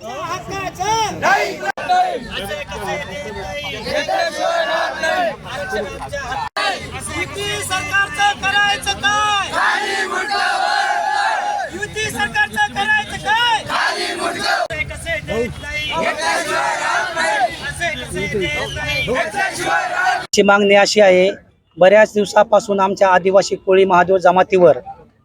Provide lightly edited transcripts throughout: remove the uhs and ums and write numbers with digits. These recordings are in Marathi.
सरकारचं करायचं काय? युती सरकारचं करायचं काय? कसे देत ची मागणी अशी आहे, बऱ्याच दिवसापासून आमच्या आदिवासी कोळी महादेव जमातीवर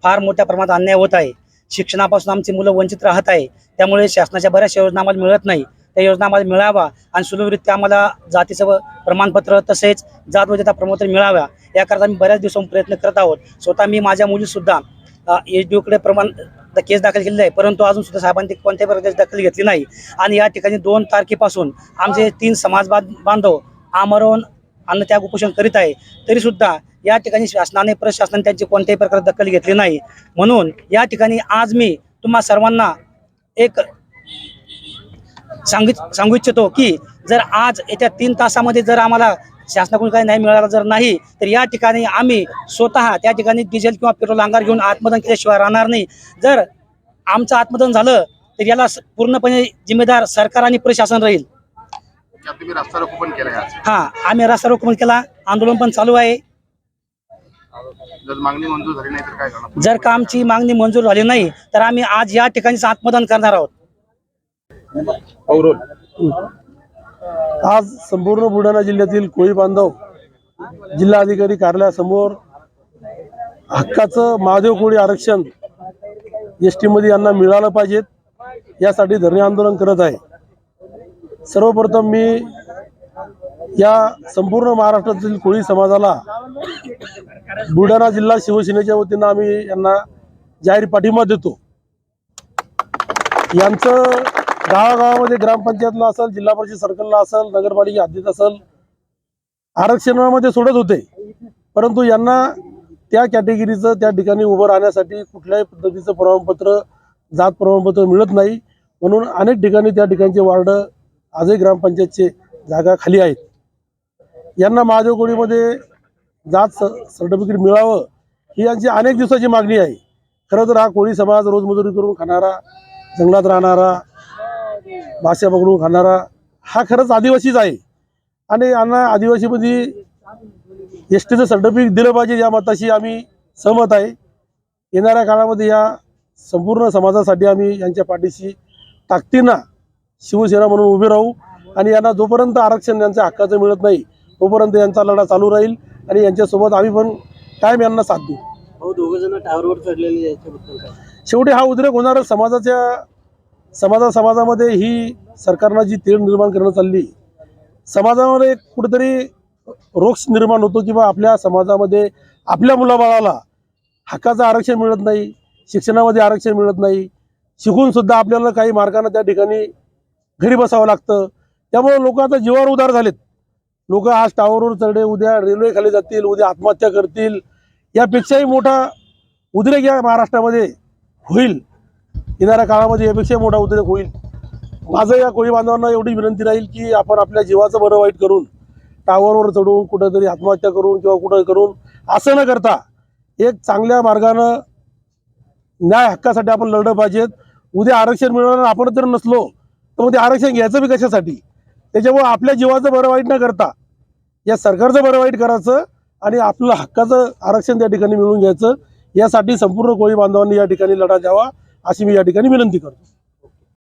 फार मोठ्या प्रमाणात अन्याय होत आहे। शिक्षणापासून आमची मुलं वंचित राहत आहे। त्यामुळे शासनाच्या बऱ्याच योजना आम्हाला मिळत नाही। त्या योजना आम्हाला मिळावा आणि सुलभरित्या आम्हाला जातीचं प्रमाणपत्र तसेच जात वैधता प्रमाणपत्र मिळाव्या याकरता आम्ही बऱ्याच दिवसांपासून प्रयत्न करत आहोत। स्वतः मी माझ्या मुलीसुद्धा एसडीओकडे केस दाखल केलेली आहे, परंतु अजून सुद्धा साहेबांनी कोणत्याही प्रकारची दखल घेतली नाही। आणि या ठिकाणी 2 तारखेपासून आमचे 3 समाज बांधव आमरण अन्न त्याग उपोषण करीत आहे, तरी सुद्धा या ठिकाणी शासनाने प्रशासनाने त्यांची कोणत्याही प्रकारची दखल घेतली नाही। म्हणून या ठिकाणी आज मी तुम्हा सर्वांना एक सांगू इच्छितो की जर आज येत्या 3 तासामध्ये जर आम्हाला शासनाकडून काही नाही मिळाला जर नाही, तर या ठिकाणी आम्ही स्वतः त्या ठिकाणी डिझेल किंवा पेट्रोल अंगार घेऊन आत्मदहन केल्याशिवाय राहणार नाही। जर आमचं आत्मदहन झालं तर याला पूर्णपणे जिम्मेदार सरकार आणि प्रशासन राहील। तुम्ही रस्ता रोको पण केला आहे? हां, आम्ही रस्ता रोको पण केला, आंदोलन पण चालू आहे। जर मागणी मंजूर झाली नाही तर काय करणार? जर का आमची मागणी मंजूर झाली नाही तर आम्ही आज या ठिकाणीच आत्मदहन करणार आहोत। आज संपूर्ण बुलढाणा जिल्ह्यातील कोळी बांधव जिल्हाधिकारी कार्यालयासमोर हक्काचं महादेव कोळी आरक्षण एसटी मध्ये यांना मिळालं पाहिजेत यासाठी धरणे आंदोलन करत आहे। सर्वप्रथम मी या संपूर्ण महाराष्ट्रातील कोळी समाजाला बुलढाणा जिल्हा शिवसेनेच्या वतीनं आम्ही यांना जाहीर पाठिंबा देतो। यांचं गावागावामध्ये ग्रामपंचायतला असेल, जिल्हा परिषद सर्कलला असेल, नगरपालिका हद्दीत असेल आरक्षणामध्ये सोडत होते, परंतु यांना त्या कॅटेगरीचं त्या ठिकाणी उभं राहण्यासाठी कुठल्याही पद्धतीचं प्रमाणपत्र जात प्रमाणपत्र मिळत नाही। म्हणून अनेक ठिकाणी त्या ठिकाणचे वार्ड आजही ग्रामपंचायतचे जागा खाली आहेत। यांना महादेव कोळीमध्ये जात सर्टिफिकेट मिळावं ही यांची अनेक दिवसाची मागणी आहे। खरं तर हा कोळी समाज रोजमजुरी करून खाणारा, जंगलात राहणारा, भाषा पकडून खाणारा हा खरंच आदिवासीच आहे आणि यांना आदिवासीमध्ये एसटीचं सर्टिफिकेट दिलं पाहिजे या मताशी आम्ही सहमत आहे। येणाऱ्या काळामध्ये या संपूर्ण समाजासाठी आम्ही यांच्या पाठीशी ताकदीनं शिवसेना म्हणून उभे राहू आणि यांना जोपर्यंत आरक्षण यांच्या हक्काचं मिळत नाही तोपर्यंत यांचा लढा चालू राहील आणि यांच्यासोबत आम्ही पण कायम यांना साथ देऊ। दोघं जण टावरवर चढलेले याच्याबद्दल काय? शेवटी हा उद्रेक होणार समाजामध्ये ही सरकारनं जी तेढ निर्माण करणं चालली, समाजामध्ये कुठेतरी रोष निर्माण होतो किंवा आपल्या समाजामध्ये आपल्या मुलाबाळाला हक्काचं आरक्षण मिळत नाही, शिक्षणामध्ये आरक्षण मिळत नाही, शिकून सुद्धा आपल्याला काही मार्गाने त्या ठिकाणी घरी बसावं लागतं। त्यामुळे लोक आता जीवावर उदार झालेत। लोक आज टावरवर चढले, उद्या रेल्वे खाली जातील, उद्या आत्महत्या करतील। यापेक्षाही मोठा उद्रेक या महाराष्ट्रामध्ये होईल, येणाऱ्या काळामध्ये यापेक्षा मोठा उद्रेक होईल। माझं या कोळी बांधवांना एवढी विनंती राहील की आपण आपल्या जीवाचं बरं वाईट करून टावरवर चढून कुठेतरी आत्महत्या करून किंवा कुठं करून असं न करता एक चांगल्या मार्गानं न्याय हक्कासाठी आपण लढलं पाहिजेत। उद्या आरक्षण मिळवणार आपण जर नसलो तर मग ते आरक्षण घ्यायचं बी कशासाठी? त्याच्यामुळे आपल्या जीवाचं बरं वाईट न करता या सरकारचं बरं वाईट करायचं आणि आपलं हक्काचं आरक्षण त्या ठिकाणी मिळवून घ्यायचं, यासाठी संपूर्ण कोळी बांधवांनी या ठिकाणी लढा द्यावा अशी मी या ठिकाणी विनंती करतो।